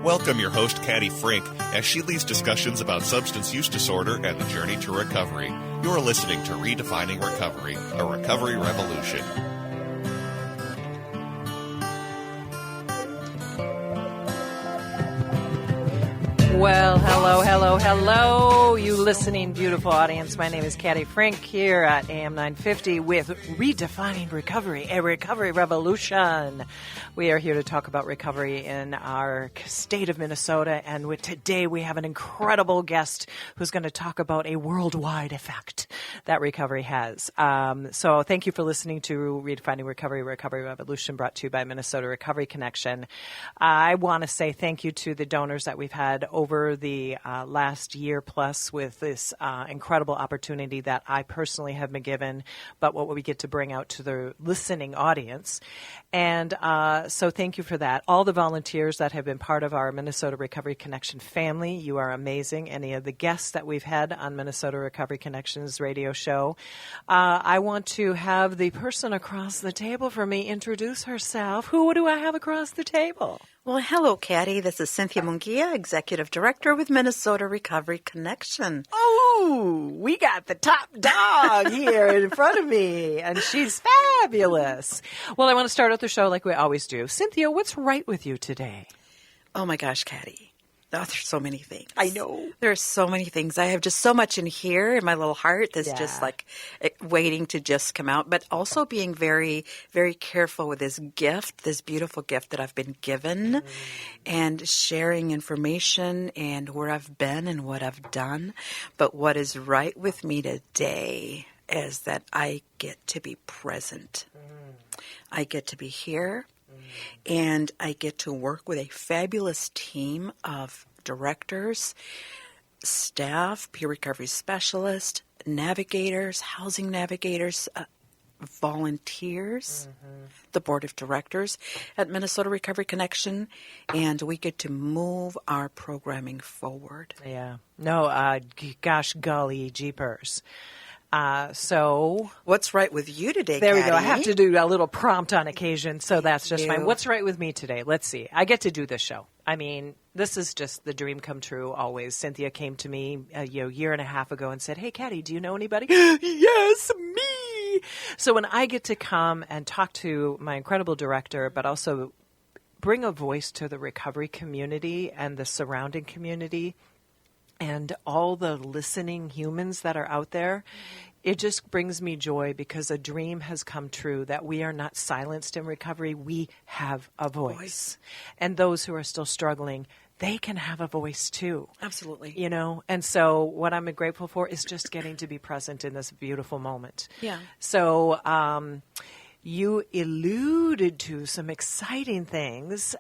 Welcome your host, Caddy Frink, as she leads discussions about substance use disorder and the journey to recovery. You're listening to Redefining Recovery, a recovery revolution. Well, hello, you listening beautiful audience. My name is Caddy Frink here at AM 950 with Redefining Recovery, a recovery revolution. We are here to talk about recovery in our state of Minnesota, and today we have an incredible guest who's going to talk about a worldwide effect that recovery has. So thank you for listening to Redefining Recovery, Recovery Revolution, brought to you by Minnesota Recovery Connection. I want to say thank you to the donors that we've had over the last year plus with this incredible opportunity that I personally have been given, but what we get to bring out to the listening audience. And so thank you for that. All the volunteers that have been part of our Minnesota Recovery Connection family, you are amazing. Any of the guests that we've had on Minnesota Recovery Connection's radio show. I want to have the person across the table for me introduce herself. Who do I have across the table? Well, hello, Caddy. This is Cynthia Munguia, Executive Director with Minnesota Recovery Connection. Oh, we got the top dog here in front of me, and she's fabulous. Well, I want to start out the show like we always do. Cynthia, what's right with you today? Oh, my gosh, Caddy. Oh, there's so many things. I know. There's so many things. I have just so much in here in my little heart that's just like waiting to just come out, but also being very, very careful with this gift, this beautiful gift that I've been given, and sharing information and where I've been and what I've done. But what is right with me today is that I get to be present. I get to be here. And I get to work with a fabulous team of directors, staff, peer recovery specialists, navigators, housing navigators, volunteers, the board of directors at Minnesota Recovery Connection, and we get to move our programming forward. Yeah. No, gosh, golly jeepers. So what's right with you today, There Caddy? we go. I have to do a little prompt on occasion, so that's just fine. What's right with me today? Let's see. I get to do this show. I mean, this is just the dream come true always. Cynthia came to me a year and a half ago and said, "Hey, Caddy, do you know anybody?" Yes, me. So when I get to come and talk to my incredible director, but also bring a voice to the recovery community and the surrounding community, and all the listening humans that are out there, it just brings me joy because a dream has come true that we are not silenced in recovery. We have a voice. And those who are still struggling, they can have a voice too. Absolutely. You know, and so what I'm grateful for is just getting to be present in this beautiful moment. Yeah. So, you alluded to some exciting things.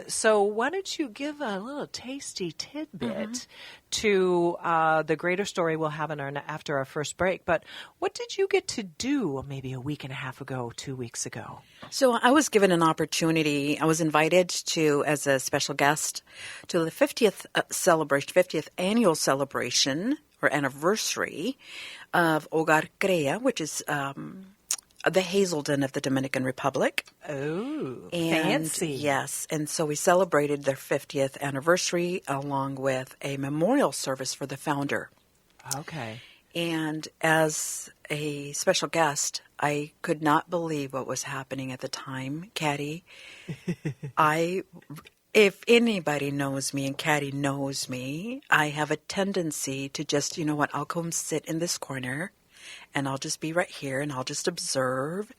So why don't you give a little tasty tidbit to the greater story we'll have after our first break. But what did you get to do maybe a week and a half ago, 2 weeks ago? So I was given an opportunity. I was invited to, as a special guest, to the 50th annual celebration or anniversary of Hogar Crea, which is the Hazelden of the Dominican Republic. Oh, and, fancy. Yes. And so we celebrated their 50th anniversary along with a memorial service for the founder. Okay. And as a special guest, I could not believe what was happening at the time, Caddy. If anybody knows me, and Caddy knows me, I have a tendency to just, you know what, I'll come sit in this corner and I'll just be right here and I'll just observe.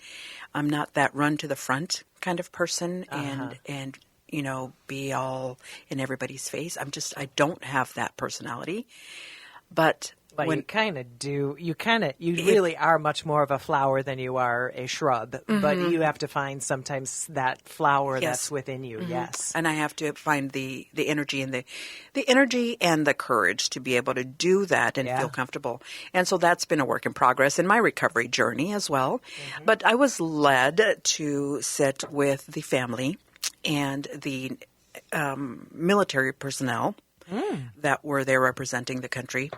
I'm not that run to the front kind of person and you know, be all in everybody's face. I don't have that personality. But you kind of do. You really are much more of a flower than you are a shrub. But you have to find sometimes that flower that's within you. Yes, and I have to find the energy and the energy and the courage to be able to do that and feel comfortable. And so that's been a work in progress in my recovery journey as well. But I was led to sit with the family and the military personnel that were there representing the country.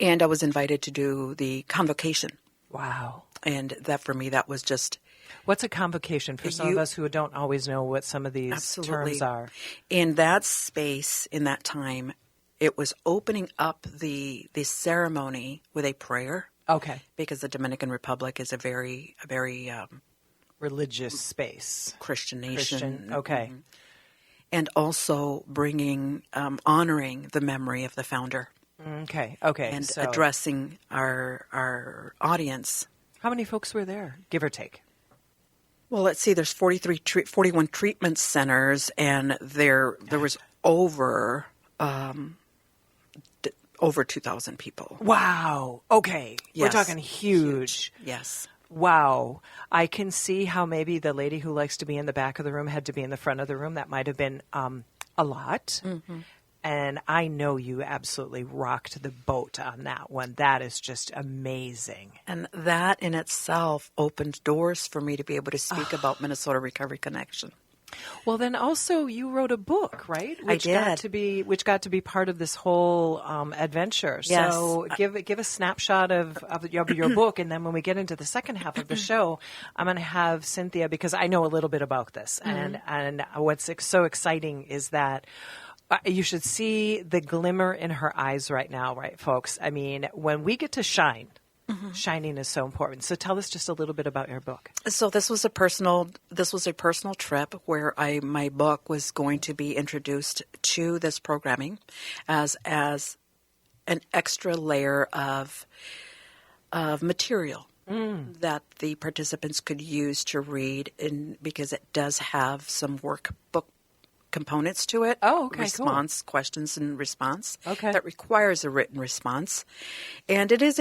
And I was invited to do the convocation. Wow. And that for me, that was just What's a convocation for some of us who don't always know what some of these terms are? In that space, in that time, it was opening up the ceremony with a prayer. Okay. Because the Dominican Republic is a very religious space. Christian nation. Okay. Mm-hmm. And also honoring the memory of the founder. Okay. And addressing our audience. How many folks were there, give or take? Well, let's see. There's 41 treatment centers, and there was over 2,000 people. Wow. Okay. Yes. We're talking huge. Yes. Wow. I can see how maybe the lady who likes to be in the back of the room had to be in the front of the room. That might have been a lot. Mm-hmm. And I know you absolutely rocked the boat on that one. That is just amazing. And that in itself opened doors for me to be able to speak about Minnesota Recovery Connection. Well, then also you wrote a book, right? Which got to be part of this whole adventure. Yes. So give a snapshot of your book, and then when we get into the second half of the show, I'm going to have Cynthia, because I know a little bit about this, and what's so exciting is that you should see the glimmer in her eyes right now, right, folks? I mean, when we get to shine. Mm-hmm. Shining is so important. So tell us just a little bit about your book. So this was a personal trip where my book was going to be introduced to this programming as an extra layer of material that the participants could use to read, because it does have some workbook components to it. Oh, okay, response, cool. Questions and response. Okay. That requires a written response. And it is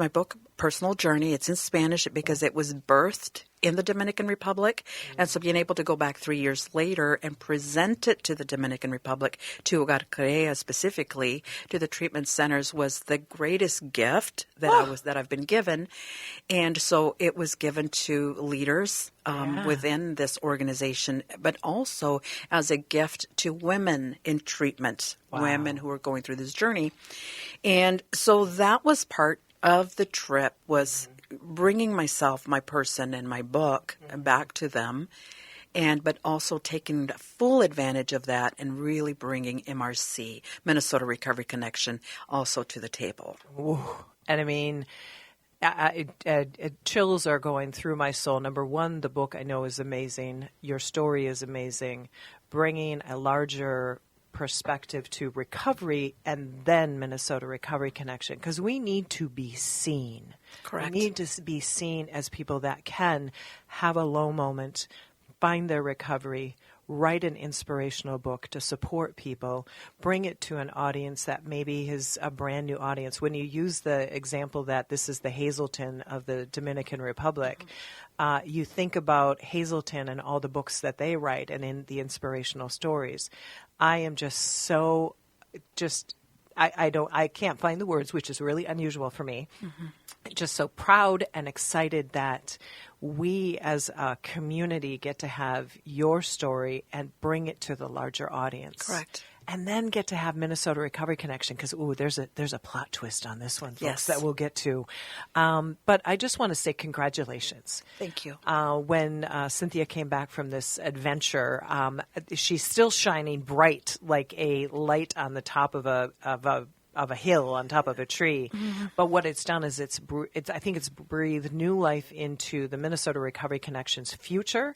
my book, Personal Journey. It's in Spanish because it was birthed in the Dominican Republic. And so being able to go back 3 years later and present it to the Dominican Republic, to Hogar Crea specifically, to the treatment centers, was the greatest gift that I've been given. And so it was given to leaders within this organization, but also as a gift to women in treatment, women who are going through this journey. And so that was part of the trip, was bringing myself, my person, and my book back to them, but also taking full advantage of that and really bringing MRC, Minnesota Recovery Connection, also to the table. Ooh. And I mean, chills are going through my soul. Number one, the book I know is amazing. Your story is amazing. Bringing a larger perspective to recovery, and then Minnesota Recovery Connection, because we need to be seen. Correct. We need to be seen as people that can have a low moment, find their recovery, write an inspirational book to support people, bring it to an audience that maybe is a brand new audience. When you use the example that this is the Hazleton of the Dominican Republic, you think about Hazleton and all the books that they write and in the inspirational stories. I am just I can't find the words, which is really unusual for me. Mm-hmm. Just so proud and excited that we as a community get to have your story and bring it to the larger audience. Correct. And then get to have Minnesota Recovery Connection, because there's a plot twist on this one, folks, yes, that we'll get to. But I just want to say congratulations. Thank you. When Cynthia came back from this adventure, she's still shining bright like a light on the top of a hill on top of a tree. Mm-hmm. But what it's done is I think it's breathed new life into the Minnesota Recovery Connection's future.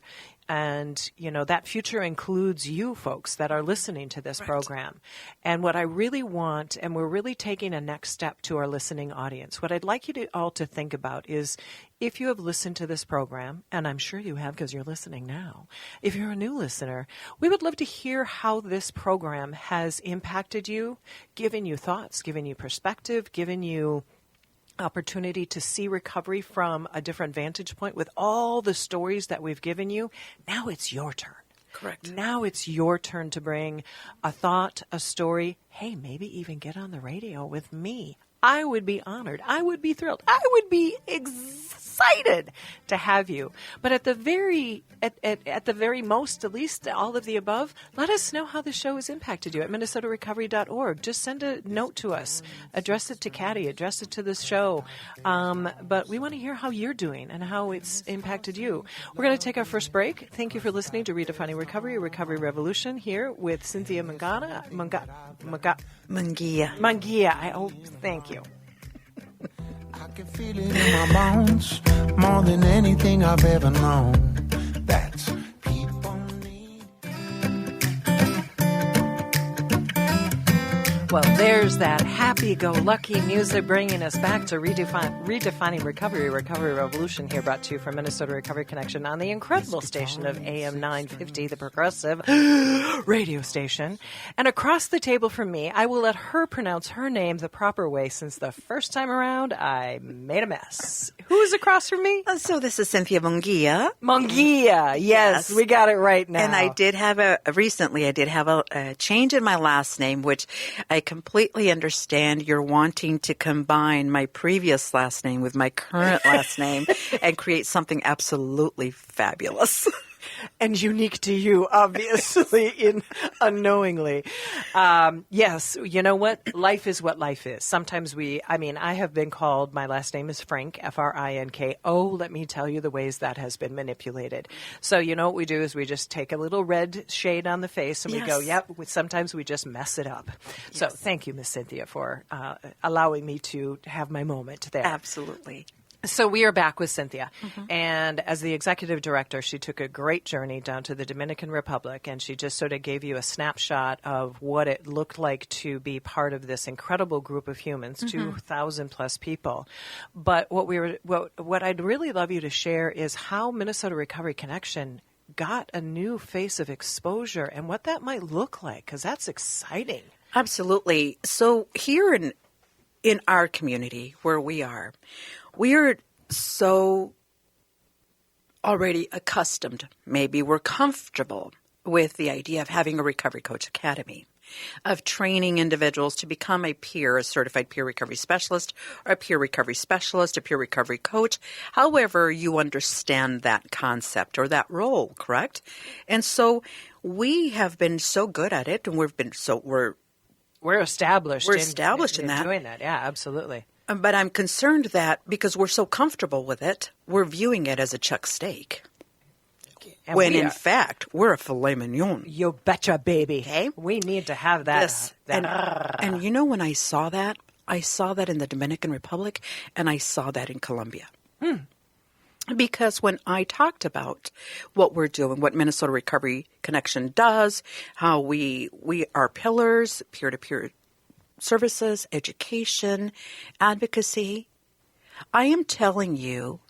And, that future includes you folks that are listening to this program. And what I really want, and we're really taking a next step to our listening audience, what I'd like you all to think about is, if you have listened to this program, and I'm sure you have because you're listening now, if you're a new listener, we would love to hear how this program has impacted you, given you thoughts, given you perspective, given you opportunity to see recovery from a different vantage point with all the stories that we've given you. Now it's your turn. Correct. Now it's your turn to bring a thought, a story. Hey, maybe even get on the radio with me. I would be honored. I would be thrilled. I would be excited excited to have you. But at the very most, at least all of the above, let us know how the show has impacted you at minnesotarecovery.org. Just send a note to us. Address it to Caddy. Address it to the show. But we want to hear how you're doing and how it's impacted you. We're going to take our first break. Thank you for listening to Redefining Recovery, a Recovery Revolution, here with Cynthia Munguia. Thank you. I can feel it in my bones more than anything I've ever known. That's people need. Well, there's that happy-go-lucky music bringing us back to Redefining Recovery, a Recovery Revolution, here brought to you from Minnesota Recovery Connection on the incredible station of AM 950, the progressive radio station. And across the table from me, I will let her pronounce her name the proper way, since the first time around I made a mess. Who's across from me? So this is Cynthia Munguia. Munguia. Yes, we got it right now. And I did have a change in my last name, which I completely understand. You're wanting to combine my previous last name with my current last name and create something absolutely fabulous. And unique to you, obviously, unknowingly. Yes, you know what? Life is what life is. Sometimes I have been called, my last name is Frink, F-R-I-N-K-O. Let me tell you the ways that has been manipulated. So you know what we do is we just take a little red shade on the face and we go, yep, sometimes we just mess it up. Yes. So thank you, Miss Cynthia, for allowing me to have my moment there. Absolutely. So we are back with Cynthia, and as the executive director, she took a great journey down to the Dominican Republic, and she just sort of gave you a snapshot of what it looked like to be part of this incredible group of humans, 2,000 plus people. But what I'd really love you to share is how Minnesota Recovery Connection got a new face of exposure and what that might look like, because that's exciting. Absolutely. So here in our community where we are so already accustomed, maybe we're comfortable with the idea of having a Recovery Coach Academy, of training individuals to become a certified peer recovery specialist, or a peer recovery specialist, a peer recovery coach, however you understand that concept or that role, correct? And so we have been so good at it, and we're established in that. Doing that, yeah, absolutely. But I'm concerned that because we're so comfortable with it, we're viewing it as a chuck steak. And when in fact, we're a filet mignon. You betcha, baby. Okay? We need to have that. Yes. And you know, when I saw that in the Dominican Republic, and I saw that in Colombia. Because when I talked about what we're doing, what Minnesota Recovery Connection does, how we are pillars, peer-to-peer services, education, advocacy, I am telling you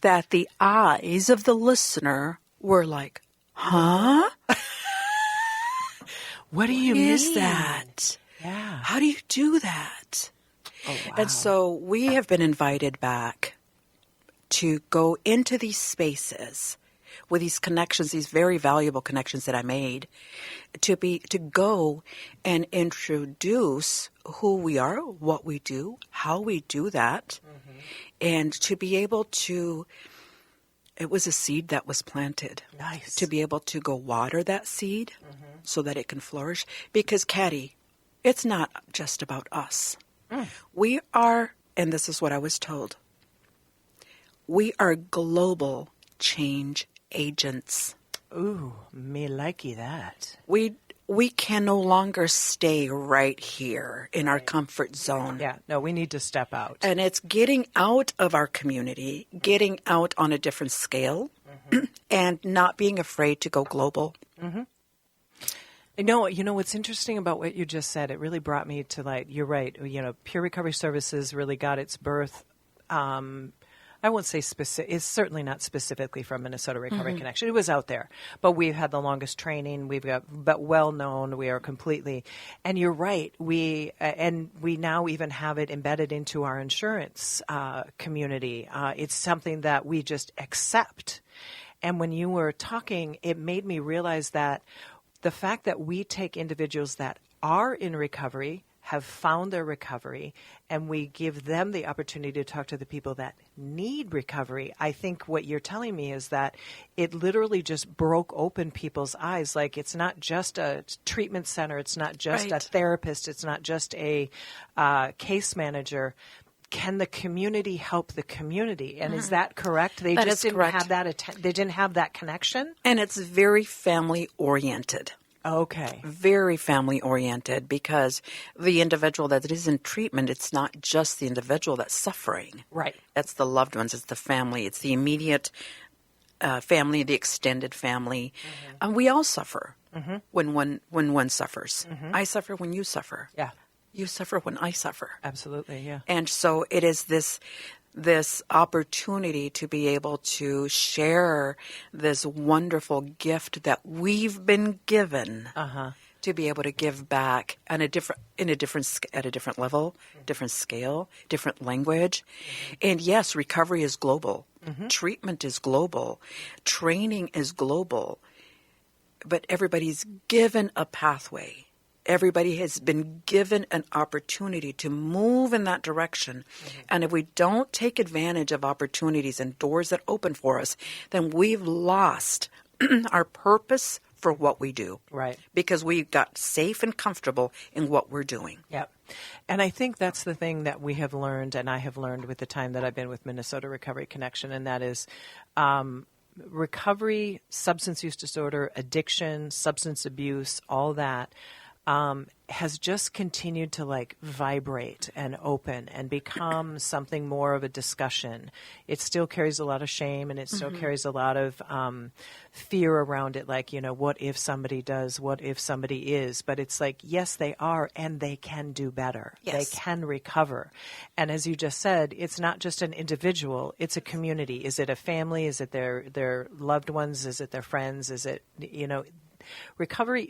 that the eyes of the listener were like, huh? What do you mean? What is that? Yeah. How do you do that? Oh, wow. And so we have been invited back to go into these spaces with these connections, these very valuable connections that I made, to go and introduce who we are, what we do, how we do that, and to be able to, it was a seed that was planted. Nice. To be able to go water that seed so that it can flourish. Because, Caddy, it's not just about us. We are, and this is what I was told, we are global change agents. Ooh, me likey that. We can no longer stay right here in our comfort zone. Yeah, no, we need to step out. And it's getting out of our community, getting out on a different scale, and not being afraid to go global. You know what's interesting about what you just said? It really brought me to, like, you're right. You know, Peer Recovery Services really got its birth. I won't say specific. It's certainly not specifically from Minnesota Recovery Connection. It was out there, but we've had the longest training. But well known. We are completely. And you're right. We now even have it embedded into our insurance community. It's something that we just accept. And when you were talking, it made me realize that the fact that we take individuals that are in recovery, have found their recovery, and we give them the opportunity to talk to the people that need recovery. I think what you're telling me is that it literally just broke open people's eyes. Like, it's not just a treatment center. It's not just a therapist. It's not just a case manager. Can the community help the community? And is that correct? They just didn't have that. They didn't have that connection. And it's very family oriented. Okay. Very family oriented, because the individual that is in treatment, it's not just the individual that's suffering. Right. It's the loved ones. It's the family. It's the immediate family, the extended family. And we all suffer when one suffers. I suffer when you suffer. Yeah. You suffer when I suffer. Absolutely. Yeah. And so it is this opportunity to be able to share this wonderful gift that we've been given to be able to give back at a different level, different scale, different language. And yes, recovery is global. Treatment is global. Training is global. But everybody's given a pathway. Everybody has been given an opportunity to move in that direction. And if we don't take advantage of opportunities and doors that open for us, then we've lost our purpose for what we do. Right. Because we got safe and comfortable in what we're doing. Yep. And I think that's the thing that we have learned, and I have learned with the time that I've been with Minnesota Recovery Connection, and that is recovery, substance use disorder, addiction, substance abuse, all that has just continued to like vibrate and open and become something more of a discussion. It still carries a lot of shame, and it still carries a lot of fear around it. Like, what if somebody does? What if somebody is? But it's like, yes, they are, and they can do better. Yes. They can recover. And as you just said, it's not just an individual, it's a community. Is it a family? Is it their loved ones? Is it their friends? Is it, recovery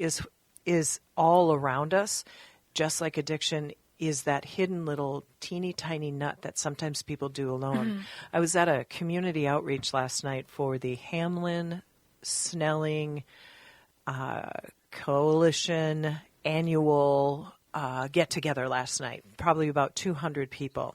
is all around us, just like addiction is that hidden little teeny tiny nut that sometimes people do alone. I was at a community outreach last night for the Hamlin Snelling Coalition annual get-together last night, probably about 200 people.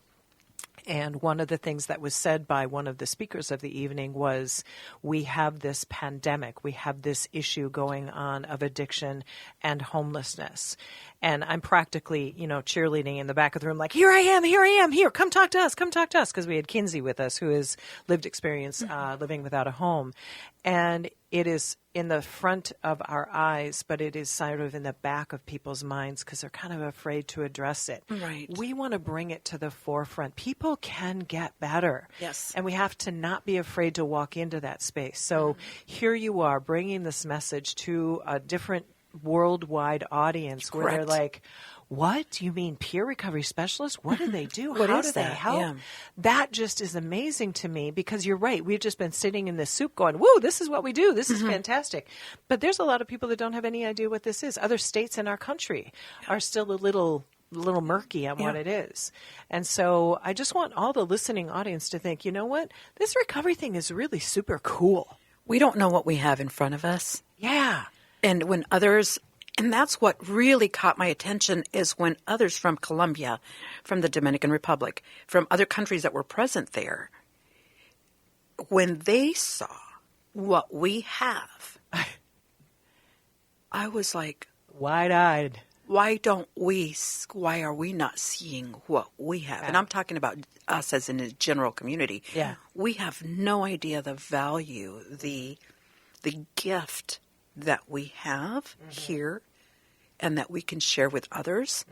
And one of the things that was said by one of the speakers of the evening was, we have this pandemic, we have this issue going on of addiction and homelessness. And I'm practically, cheerleading in the back of the room, like, here I am, here, come talk to us, because we had Kinsey with us, who has lived experience living without a home. And it is in the front of our eyes, but it is sort of in the back of people's minds because they're kind of afraid to address it. Right. We want to bring it to the forefront. People can get better. Yes. And we have to not be afraid to walk into that space. So here you are bringing this message to a different worldwide audience where they're like, what? You mean peer recovery specialists? What do they do? How do they help? Yeah. That just is amazing to me, because you're right. We've just been sitting in this soup going, woo, this is what we do. This is fantastic. But there's a lot of people that don't have any idea what this is. Other states in our country are still a little murky on what it is. And so I just want all the listening audience to think, you know what? This recovery thing is really super cool. We don't know what we have in front of us. Yeah. And when others, and that's what really caught my attention, is when others from Colombia, from the Dominican Republic, from other countries that were present there, when they saw what we have, I was like, wide-eyed. why are we not seeing what we have? And I'm talking about us as in a general community. Yeah. We have no idea the value, the gift that we have here and that we can share with others.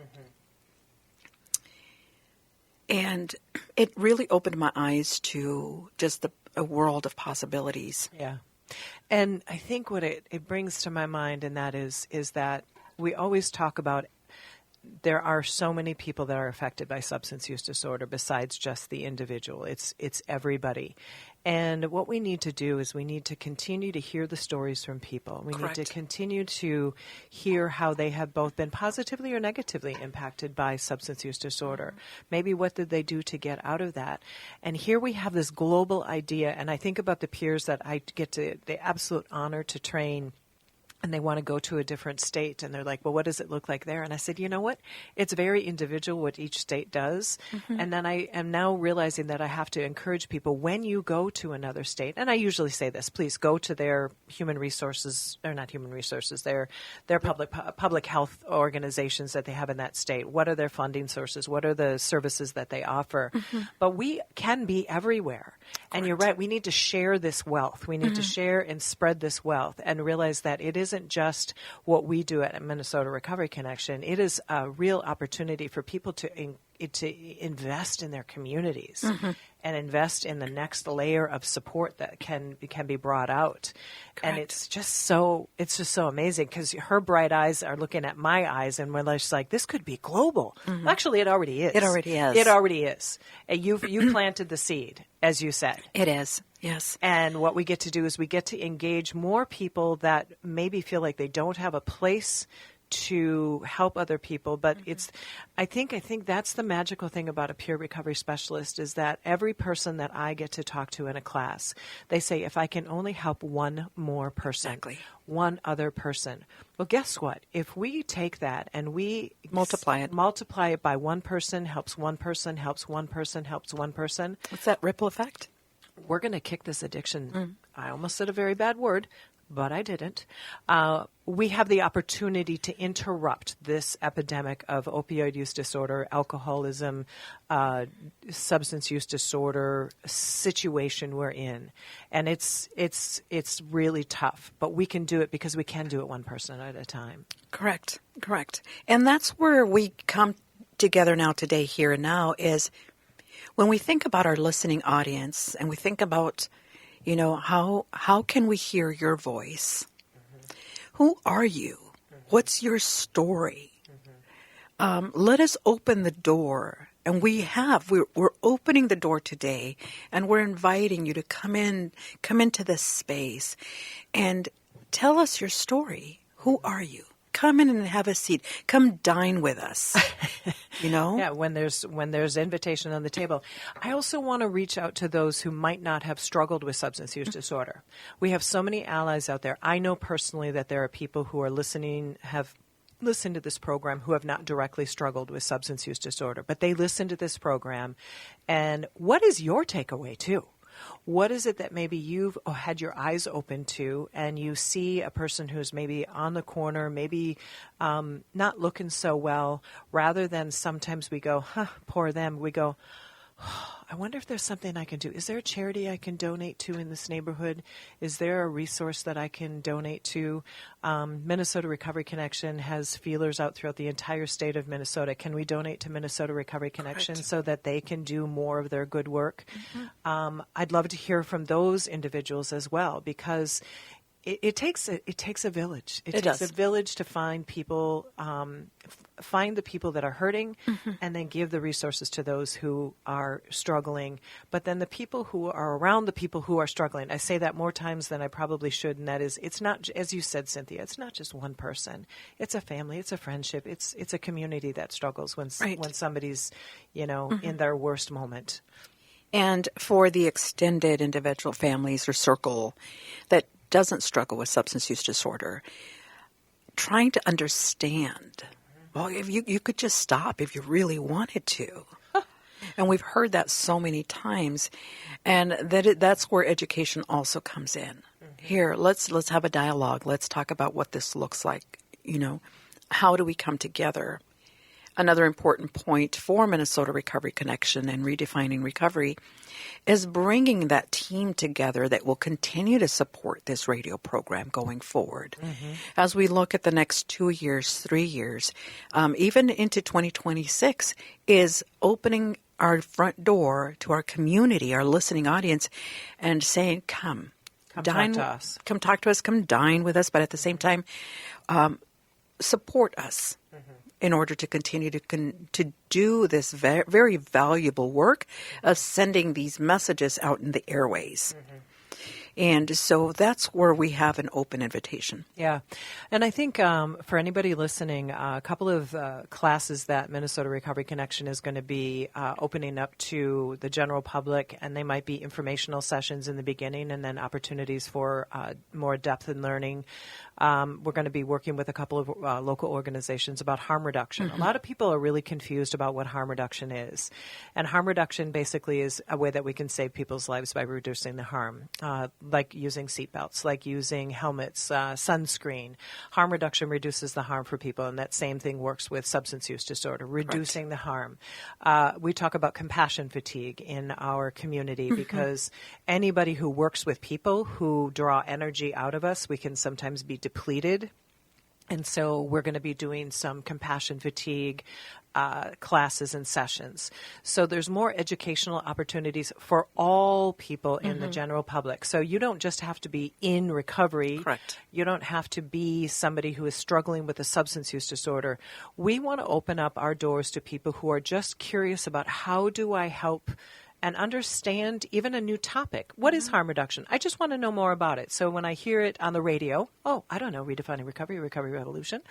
And it really opened my eyes to just a world of possibilities. Yeah. And I think what it brings to my mind, and that is that we always talk about there are so many people that are affected by substance use disorder besides just the individual. It's everybody. And what we need to do is we need to continue to hear the stories from people. We need to continue to hear how they have both been positively or negatively impacted by substance use disorder. Maybe what did they do to get out of that? And here we have this global idea, and I think about the peers that I get the absolute honor to train and they want to go to a different state, and they're like, well, what does it look like there? And I said, you know what? It's very individual what each state does. And then I am now realizing that I have to encourage people, when you go to another state, and I usually say this, please go to their human resources, or not human resources, their public health organizations that they have in that state. What are their funding sources? What are the services that they offer? But we can be everywhere. And you're right, we need to share this wealth. We need to share and spread this wealth and realize that it isn't just what we do at Minnesota Recovery Connection. It is a real opportunity for people to invest in their communities and invest in the next layer of support that can be brought out. Correct. And it's just so amazing, because her bright eyes are looking at my eyes, and we're just like, this could be global. Well, actually, it already is. It already is. It already is. You planted the seed, as you said. It is. Yes. And what we get to do is we get to engage more people that maybe feel like they don't have a place to help other people. But I think that's the magical thing about a peer recovery specialist, is that every person that I get to talk to in a class, they say, if I can only help one more person, Exactly. one other person. Well, guess what? If we take that and we multiply it by one person, helps one person, helps one person, helps one person. What's that ripple effect? We're going to kick this addiction. I almost said a very bad word, but I didn't. We have the opportunity to interrupt this epidemic of opioid use disorder, alcoholism, substance use disorder situation we're in. And it's really tough, but we can do it because we can do it one person at a time. Correct. And that's where we come together now today, here and now, is when we think about our listening audience and we think about, how can we hear your voice? Who are you? What's your story? Let us open the door. And we're opening the door today, and we're inviting you to come into this space and tell us your story. Who are you? Come in and have a seat. Come dine with us. Yeah, when there's invitation on the table. I also want to reach out to those who might not have struggled with substance use disorder. We have so many allies out there. I know personally that there are people who are have listened to this program who have not directly struggled with substance use disorder, but they listen to this program. And what is your takeaway too? What is it that maybe you've had your eyes open to, and you see a person who's maybe on the corner, maybe not looking so well, rather than sometimes we go, poor them, we go, I wonder if there's something I can do. Is there a charity I can donate to in this neighborhood? Is there a resource that I can donate to? Minnesota Recovery Connection has feelers out throughout the entire state of Minnesota. Can we donate to Minnesota Recovery Connection so that they can do more of their good work? I'd love to hear from those individuals as well, because it takes a village. It takes a village to find people, find the people that are hurting, and then give the resources to those who are struggling. But then the people who are around the people who are struggling. I say that more times than I probably should, and that is, it's not, as you said, Cynthia, it's not just one person. It's a family. It's a friendship. It's a community that struggles when somebody's, in their worst moment. And for the extended individual families or circle that doesn't struggle with substance use disorder, trying to understand, well, if you could just stop if you really wanted to. And we've heard that so many times, and that's where education also comes in. Here, let's have a dialogue. Let's talk about what this looks like. How do we come together? Another important point for Minnesota Recovery Connection and Redefining Recovery is bringing that team together that will continue to support this radio program going forward. As we look at the next 2 years, 3 years, even into 2026, is opening our front door to our community, our listening audience, and saying, come dine, talk to us. Come talk to us, come dine with us, but at the same time, support us. In order to continue to do this very valuable work of sending these messages out in the airways. And so that's where we have an open invitation. Yeah. And I think for anybody listening, a couple of classes that Minnesota Recovery Connection is going to be opening up to the general public, and they might be informational sessions in the beginning and then opportunities for more depth in learning. We're going to be working with a couple of local organizations about harm reduction. A lot of people are really confused about what harm reduction is. And harm reduction basically is a way that we can save people's lives by reducing the harm, like using seatbelts, like using helmets, sunscreen. Harm reduction reduces the harm for people, and that same thing works with substance use disorder, reducing the harm. We talk about compassion fatigue in our community because anybody who works with people who draw energy out of us, we can sometimes be depleted. And so we're going to be doing some compassion fatigue classes and sessions. So there's more educational opportunities for all people in the general public. So you don't just have to be in recovery. Correct. You don't have to be somebody who is struggling with a substance use disorder. We want to open up our doors to people who are just curious about how do I help and understand even a new topic. What is harm reduction? I just want to know more about it. So when I hear it on the radio, I don't know, Redefining Recovery, Recovery Revolution,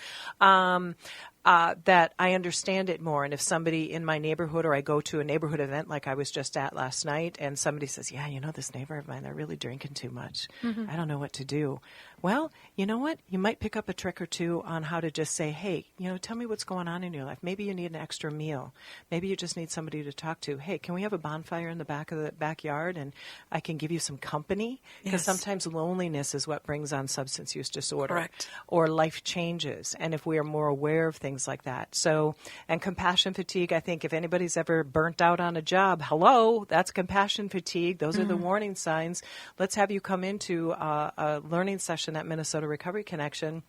that I understand it more. And if somebody in my neighborhood, or I go to a neighborhood event like I was just at last night, and somebody says, yeah, this neighbor of mine, they're really drinking too much. I don't know what to do. Well, you know what? You might pick up a trick or two on how to just say, hey, tell me what's going on in your life. Maybe you need an extra meal. Maybe you just need somebody to talk to. Hey, can we have a bonfire in the back of the backyard and I can give you some company? Because sometimes loneliness is what brings on substance use disorder. Correct. Or life changes. And if we are more aware of things like that. So, and compassion fatigue, I think if anybody's ever burnt out on a job, hello, that's compassion fatigue. Those are the warning signs. Let's have you come into a learning session at Minnesota Recovery Connection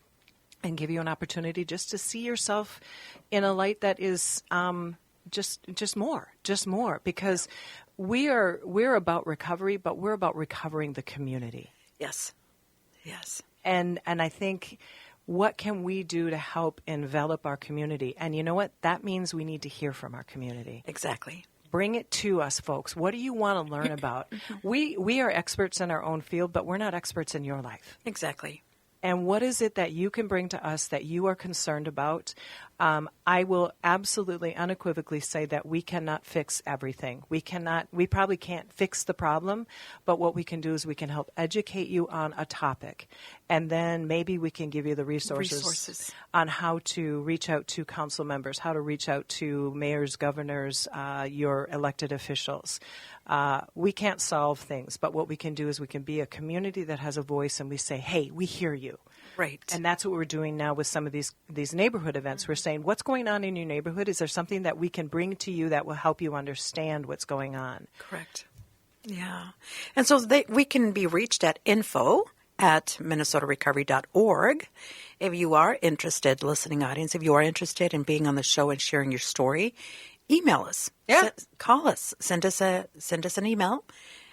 and give you an opportunity just to see yourself in a light that is just more, because we're about recovery, but we're about recovering the community. Yes. And I think, what can we do to help envelop our community? And you know what? That means we need to hear from our community. Exactly. Bring it to us, folks. What do you want to learn about? We are experts in our own field, but we're not experts in your life. Exactly. And what is it that you can bring to us that you are concerned about? I will absolutely unequivocally say that we cannot fix everything. We probably can't fix the problem, but what we can do is we can help educate you on a topic. And then maybe we can give you the resources on how to reach out to council members, how to reach out to mayors, governors, your elected officials. We can't solve things, but what we can do is we can be a community that has a voice, and we say, hey, we hear you. Right. And that's what we're doing now with some of these neighborhood events. We're saying, what's going on in your neighborhood? Is there something that we can bring to you that will help you understand what's going on? Correct. Yeah. And so we can be reached at info@minnesotarecovery.org. If you are interested, listening audience, if you are interested in being on the show and sharing your story, email us. Yeah. Call us. Send us an email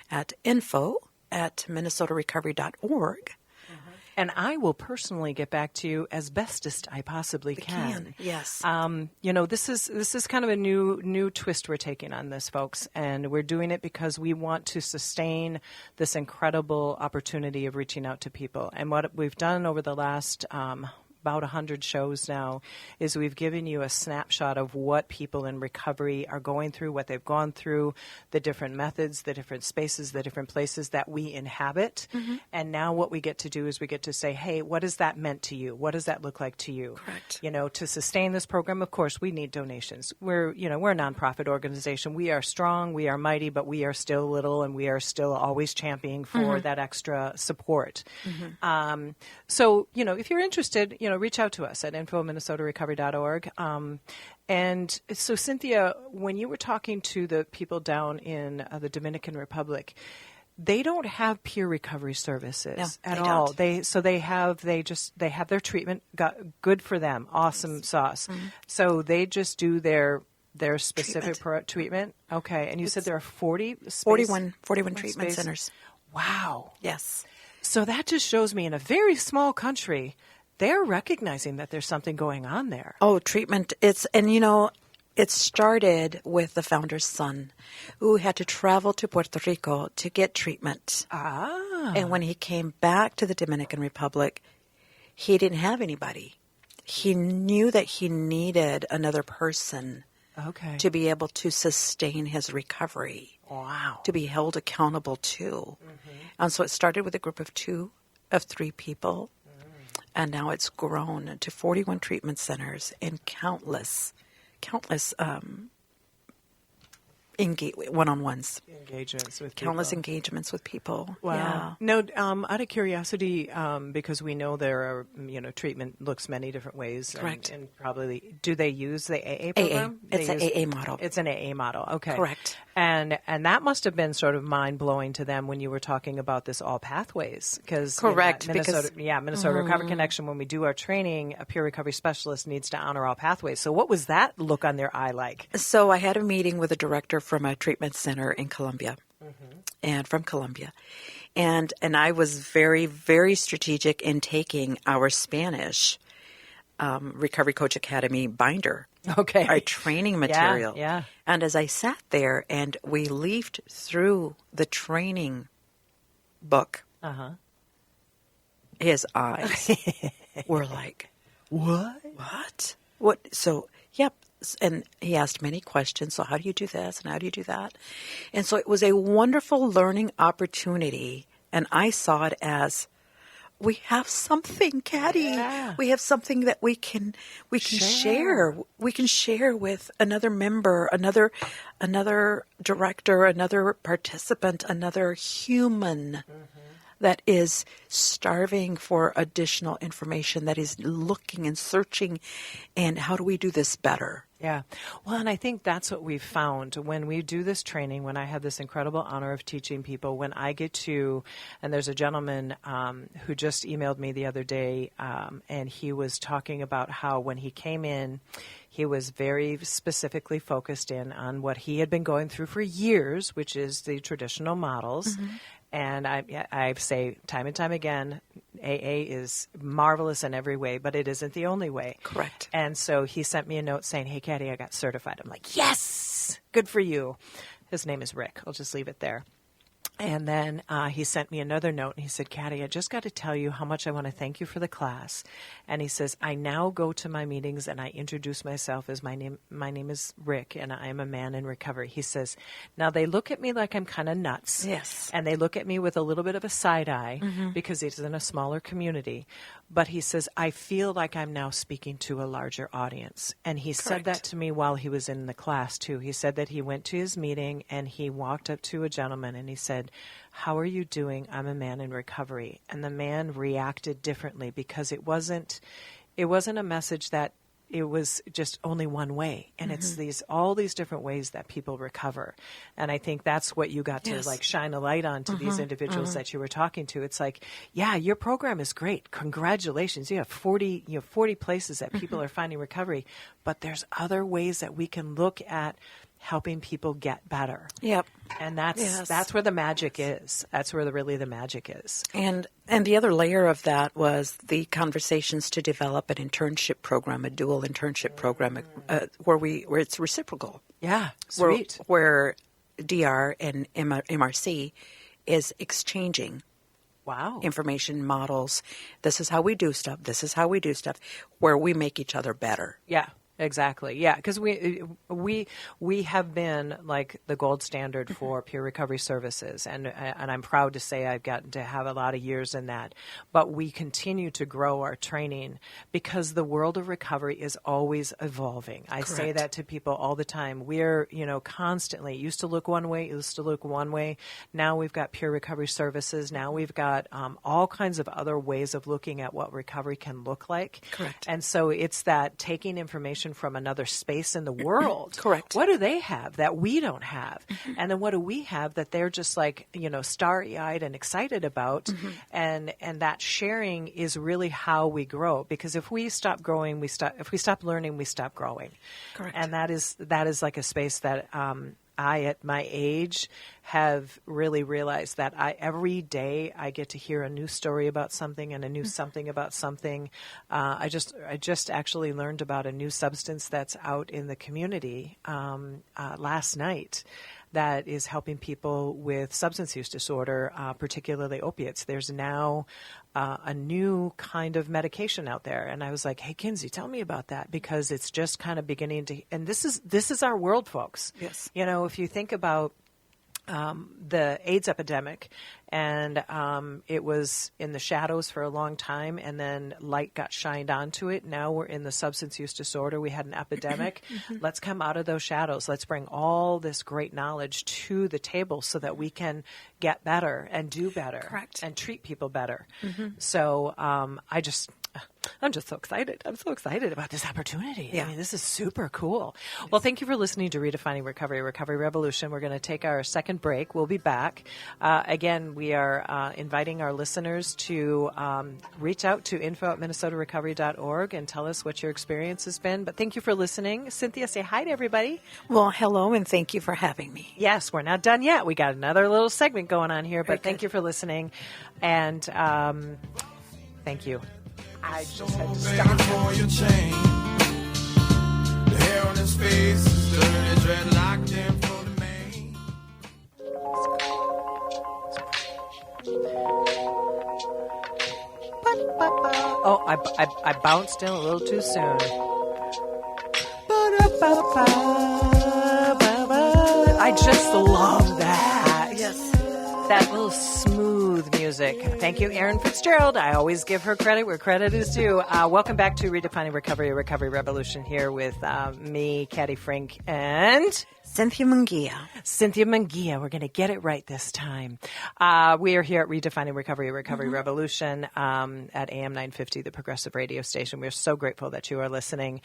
at info@minnesotarecovery.org. And I will personally get back to you as bestest I possibly can. Yes. This is kind of a new twist we're taking on this, folks, and we're doing it because we want to sustain this incredible opportunity of reaching out to people. And what we've done over the last about 100 shows now is we've given you a snapshot of what people in recovery are going through, what they've gone through, the different methods, the different spaces, the different places that we inhabit. And now what we get to do is we get to say, hey, what has that meant to you? What does that look like to you? Correct. To sustain this program, of course, we need donations. We're a nonprofit organization. We are strong, we are mighty, but we are still little, and we are still always championing for that extra support. So, if you're interested, reach out to us at info@minnesotarecovery.org. And so, Cynthia, when you were talking to the people down in the Dominican Republic, they don't have peer recovery services at all. They have their treatment. Good for them. Awesome sauce. So they just do their specific treatment. Okay. And you said there are 41 treatment centers. Wow. Yes. So that just shows me in a very small country, they're recognizing that there's something going on there. Oh, treatment. it started with the founder's son, who had to travel to Puerto Rico to get treatment. And when he came back to the Dominican Republic, he didn't have anybody. He knew that he needed another person to be able to sustain his recovery. Wow. To be held accountable to. And so it started with a group of 3 people. And now it's grown to 41 treatment centers and countless one-on-ones. Engagements with Countless people. engagements with people. Wow. Yeah. No, out of curiosity, because we know there are, treatment looks many different ways. Correct. And probably, do they use the AA program? It's an AA model. It's an AA model. Okay. Correct. And that must have been sort of mind-blowing to them when you were talking about this all pathways. Correct. Minnesota Recovery Connection, when we do our training, a peer recovery specialist needs to honor all pathways. So what was that look on their eye like? So I had a meeting with a director from a treatment center in Colombia, and from Colombia. And I was very, very strategic in taking our Spanish Recovery Coach Academy binder. Okay. Our training material. Yeah. And as I sat there and we leafed through the training book, his eyes were like, What? So, yep. And he asked many questions. So how do you do this? And how do you do that? And so it was a wonderful learning opportunity. And I saw it as, we have something, Caddy. Yeah. We have something that we can share. We can share with another member, another director, another participant, another human that is starving for additional information, that is looking and searching, and how do we do this better? Yeah. Well, and I think that's what we've found when we do this training, when I have this incredible honor of teaching people, when I get to, and there's a gentleman who just emailed me the other day, and he was talking about how when he came in, he was very specifically focused in on what he had been going through for years, which is the traditional models. And I say time and time again, AA is marvelous in every way, but it isn't the only way. Correct. And so he sent me a note saying, "Hey, Caddy, I got certified." I'm like, yes, good for you. His name is Rick. I'll just leave it there. And then he sent me another note, and he said, "Caddy, I just got to tell you how much I want to thank you for the class." And he says, "I now go to my meetings and I introduce myself as my name is Rick, and I am a man in recovery." He says, "Now they look at me like I'm kind of nuts." Yes. And they look at me with a little bit of a side eye because it's in a smaller community. But he says, "I feel like I'm now speaking to a larger audience." And he said that to me while he was in the class, too. He said that he went to his meeting and he walked up to a gentleman and he said, "How are you doing? I'm a man in recovery." And the man reacted differently because it wasn't a message that it was just only one way. And it's all these different ways that people recover. And I think that's what you got to shine a light on to these individuals that you were talking to. It's like, yeah, your program is great. Congratulations. You have 40 places that people are finding recovery, but there's other ways that we can look at helping people get better. Yep. And that's where the magic is. That's where really the magic is. And the other layer of that was the conversations to develop an internship program, a dual internship program, where it's reciprocal. Yeah, sweet. Where DR and MRC is exchanging information, models. This is how we do stuff. This is how we do stuff, where we make each other better. Yeah. Exactly. Yeah, because we have been like the gold standard for peer recovery services, and I'm proud to say I've gotten to have a lot of years in that. But we continue to grow our training because the world of recovery is always evolving. I say that to people all the time. We're constantly, it used to look one way, Now we've got peer recovery services. Now we've got all kinds of other ways of looking at what recovery can look like. Correct. And so it's that taking information from another space in the world. Correct. What do they have that we don't have? And then what do we have that they're just like, starry-eyed and excited about? And that sharing is really how we grow. Because if we stop growing, if we stop learning, we stop growing. Correct. And that is like a space that I, at my age, have really realized that every day I get to hear a new story about something and a new something about something. I just actually learned about a new substance that's out in the community last night that is helping people with substance use disorder, particularly opiates. There's now a new kind of medication out there. And I was like, hey, Kinsey, tell me about that, because it's just kind of beginning to, and this is our world, folks. Yes. You know, if you think about the AIDS epidemic, and it was in the shadows for a long time, and then light got shined onto it. Now we're in the substance use disorder. We had an epidemic. Let's come out of those shadows. Let's bring all this great knowledge to the table so that we can get better and do better. Correct. And treat people better. So I'm just so excited. I'm so excited about this opportunity. Yeah. I mean, this is super cool. Well, thank you for listening to Redefining Recovery, Recovery Revolution. We're going to take our second break. We'll be back. Again, we are inviting our listeners to reach out to info@minnesotarecovery.org and tell us what your experience has been. But thank you for listening. Cynthia, say hi to everybody. Well, hello, and thank you for having me. Yes, we're not done yet. We got another little segment going on here, but Very thank good. you for listening. And thank you. I just had to stop. For your chain. The hair on his face is dirty, dreadlocked in for the main. Oh, I bounced in a little too soon. I just love that. Yes. That little smooth music. Thank you, Erin Fitzgerald. I always give her credit where credit is due. Welcome back to Redefining Recovery, a Recovery Revolution, here with me, Caddy Frink, and Cynthia Munguia. Cynthia Munguia. We're going to get it right this time. We are here at Redefining Recovery, a Recovery Revolution at AM 950, the progressive radio station. We're so grateful that you are listening.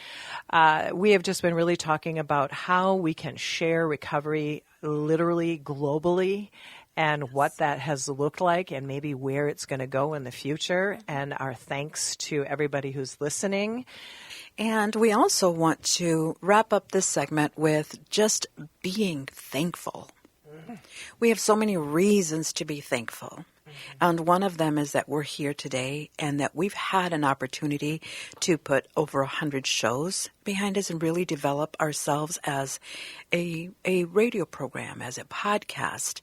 We have just been really talking about how we can share recovery literally globally, and what that has looked like, and maybe where it's going to go in the future. And our thanks to everybody who's listening. And we also want to wrap up this segment with just being thankful. We have so many reasons to be thankful. And one of them is that we're here today and that we've had an opportunity to put over 100 shows behind us and really develop ourselves as a radio program, as a podcast.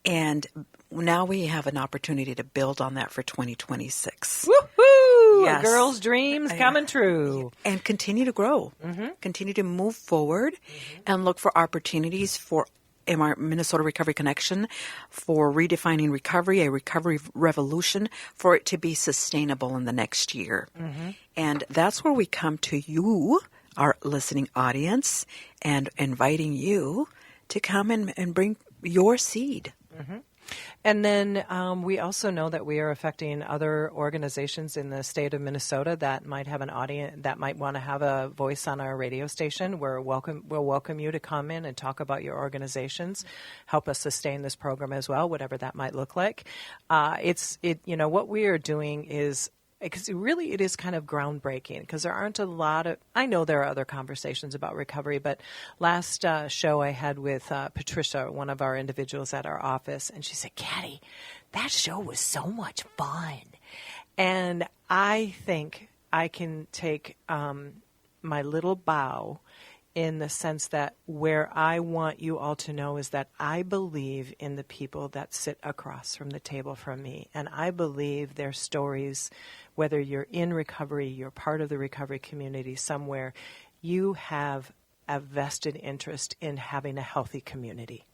And now we have an opportunity to build on that for 2026. Woohoo! Yes. A girl's dreams coming true. And continue to grow. Continue to move forward and look for opportunities for our Minnesota Recovery Connection, for redefining recovery, a recovery revolution, for it to be sustainable in the next year. And that's where we come to you, our listening audience, and inviting you to come and bring your seed. And then we also know that we are affecting other organizations in the state of Minnesota that might have an audience, that might want to have a voice on our radio station. We'll welcome you to come in and talk about your organizations, help us sustain this program as well, whatever that might look like. What we are doing is, because really it is kind of groundbreaking, because there aren't a lot of, I know there are other conversations about recovery, but last show I had with Patricia, one of our individuals at our office, and she said, Caddy, that show was so much fun. And I think I can take my little bow in the sense that where I want you all to know is that I believe in the people that sit across from the table from me. And I believe their stories, whether you're in recovery, you're part of the recovery community somewhere, you have a vested interest in having a healthy community.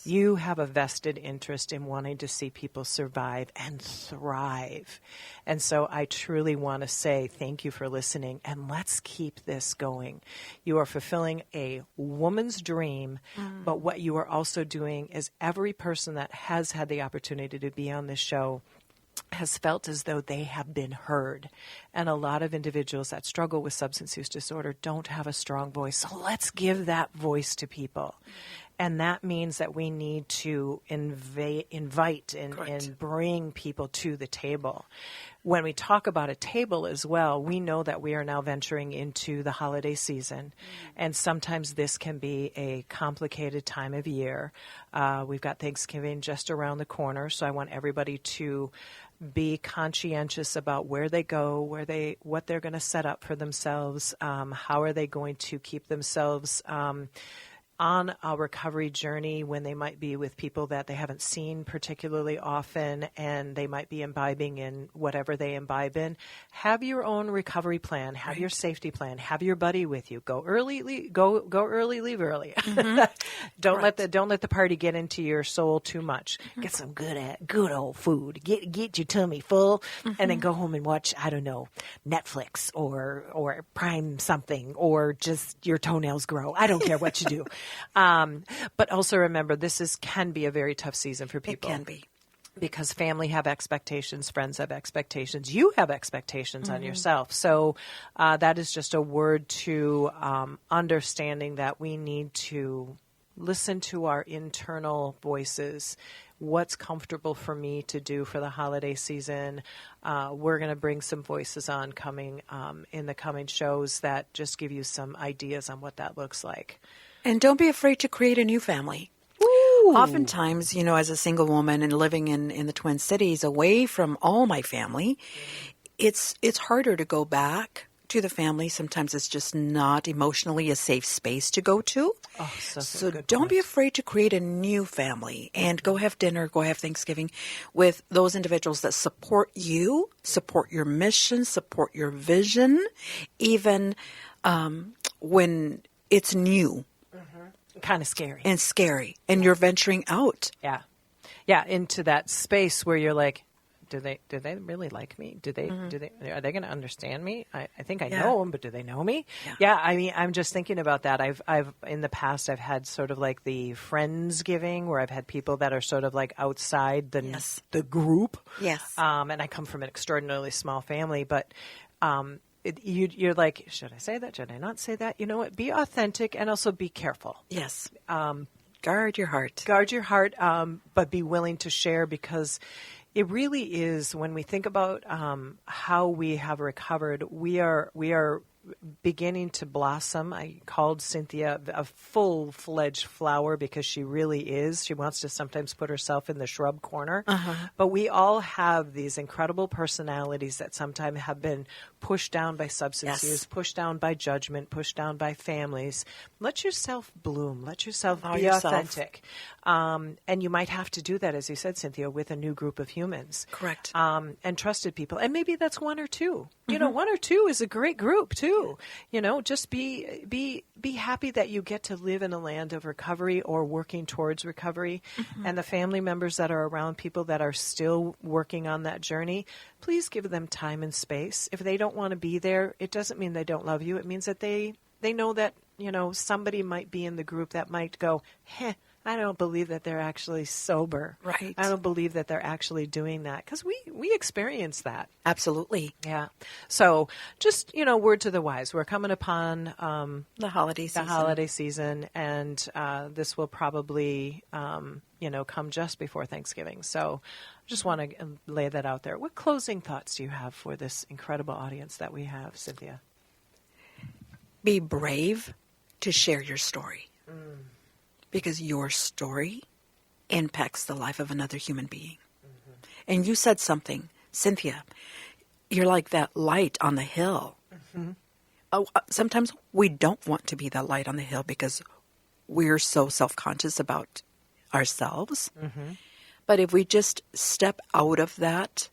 You have a vested interest in wanting to see people survive and thrive. And so I truly want to say thank you for listening, and let's keep this going. You are fulfilling a woman's dream, but what you are also doing is every person that has had the opportunity to be on this show, has felt as though they have been heard. And a lot of individuals that struggle with substance use disorder don't have a strong voice. So let's give that voice to people. And that means that we need to invite and bring people to the table. When we talk about a table as well, we know that we are now venturing into the holiday season. And sometimes this can be a complicated time of year. We've got Thanksgiving just around the corner, so I want everybody to be conscientious about where they go, what they're going to set up for themselves, how are they going to keep themselves on a recovery journey when they might be with people that they haven't seen particularly often, and they might be imbibing in whatever they imbibe in. Have your own recovery plan. Have your safety plan. Have your buddy with you. Go early, go early, leave early. Don't let the party get into your soul too much. Get some good old food. Get your tummy full, and then go home and watch, I don't know, Netflix or Prime something, or just your toenails grow. I don't care what you do. But also remember, this can be a very tough season for people. It can be. Because family have expectations, friends have expectations, you have expectations on yourself. So that is just a word to understanding that we need to listen to our internal voices. What's comfortable for me to do for the holiday season? We're going to bring some voices on coming in the coming shows that just give you some ideas on what that looks like. And don't be afraid to create a new family. Ooh. Oftentimes, as a single woman and living in the Twin Cities away from all my family, it's harder to go back to the family. Sometimes it's just not emotionally a safe space to go to. Oh, so don't be afraid to create a new family and go have dinner, go have Thanksgiving with those individuals that support you, support your mission, support your vision, even when it's new. Kind of scary. And you're venturing out. Yeah, into that space where you're like, do they really like me? Are they going to understand me? I think I know them, but do they know me? Yeah, I mean, I'm just thinking about that. I've in the past, I've had sort of like the Friendsgiving where I've had people that are sort of like outside the group. Yes. And I come from an extraordinarily small family, but you're like, should I say that? Should I not say that? You know what? Be authentic and also be careful. Yes. Guard your heart. Guard your heart, but be willing to share, because it really is, when we think about how we have recovered, we are beginning to blossom. I called Cynthia a full-fledged flower because she really is. She wants to sometimes put herself in the shrub corner. But we all have these incredible personalities that sometimes have been pushed down by substance use, pushed down by judgment, pushed down by families. Let yourself bloom. Let yourself be authentic. And you might have to do that, as you said, Cynthia, with a new group of humans. Correct. And trusted people. And maybe that's one or two. One or two is a great group, too. Just be happy that you get to live in a land of recovery or working towards recovery. And the family members that are around people that are still working on that journey, please give them time and space. If they don't want to be there, it doesn't mean they don't love you. It means that they know that, somebody might be in the group that might go, I don't believe that they're actually sober. Right. I don't believe that they're actually doing that, because we experience that. Absolutely. Yeah. So just, word to the wise. We're coming upon the holiday season, and this will probably, come just before Thanksgiving. So I just want to lay that out there. What closing thoughts do you have for this incredible audience that we have, Cynthia? Be brave to share your story. Because your story impacts the life of another human being. And you said something, Cynthia, you're like that light on the hill. Sometimes we don't want to be that light on the hill because we're so self-conscious about ourselves. But if we just step out of that,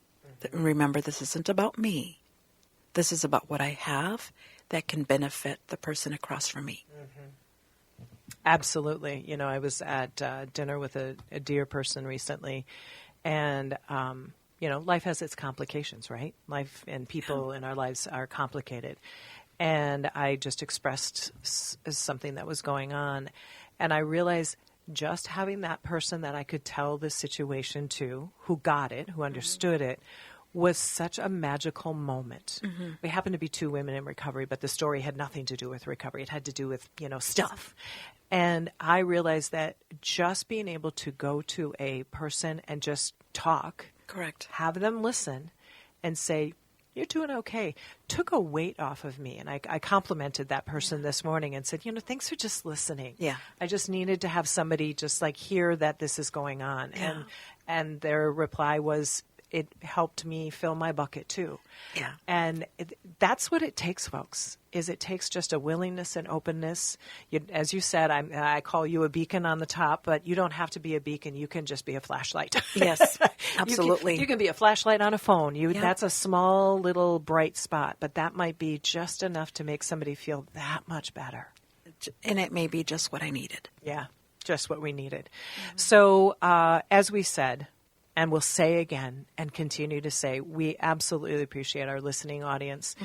remember, this isn't about me. This is about what I have that can benefit the person across from me. Absolutely. I was at dinner with a dear person recently, and, life has its complications, right? Life and people in our lives are complicated. And I just expressed something that was going on, and I realized just having that person that I could tell the situation to, who got it, who understood it, was such a magical moment. We happened to be two women in recovery, but the story had nothing to do with recovery. It had to do with, stuff. And I realized that just being able to go to a person and just talk, Correct. have them listen and say, you're doing okay, took a weight off of me. And I complimented that person this morning and said, thanks for just listening. Yeah. I just needed to have somebody just like hear that this is going on. Yeah. And their reply was, it helped me fill my bucket too. Yeah. And that's what it takes, folks, is it takes just a willingness and openness. As you said, I call you a beacon on the top, but you don't have to be a beacon. You can just be a flashlight. Yes, absolutely. You can be a flashlight on a phone. That's a small little bright spot, but that might be just enough to make somebody feel that much better. And it may be just what I needed. Yeah, just what we needed. So as we said, and we'll say again and continue to say, we absolutely appreciate our listening audience.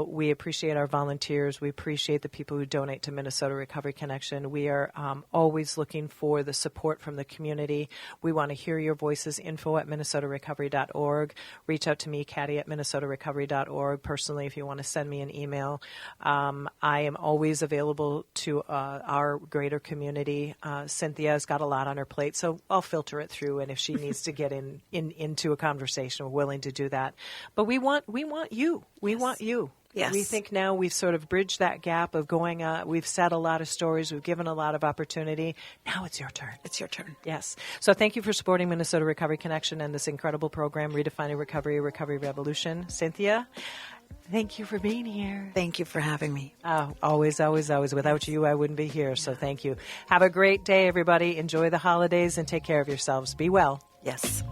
We appreciate our volunteers. We appreciate the people who donate to Minnesota Recovery Connection. We are always looking for the support from the community. We want to hear your voices. info@minnesotarecovery.org. Reach out to me, Caddy, at minnesotarecovery.org. Personally, if you want to send me an email. I am always available to our greater community. Cynthia's got a lot on her plate, so I'll filter it through, and if she needs to get into a conversation, we're willing to do that. But we want you. We want you. Yes. We think now we've sort of bridged that gap of going, we've said a lot of stories, we've given a lot of opportunity. Now it's your turn. It's your turn. Yes. So thank you for supporting Minnesota Recovery Connection and this incredible program, Redefining Recovery, Recovery Revolution. Cynthia, thank you for being here. Thank you for having me. Oh, always, always, always. Without you, I wouldn't be here. So thank you. Have a great day, everybody. Enjoy the holidays and take care of yourselves. Be well. Yes.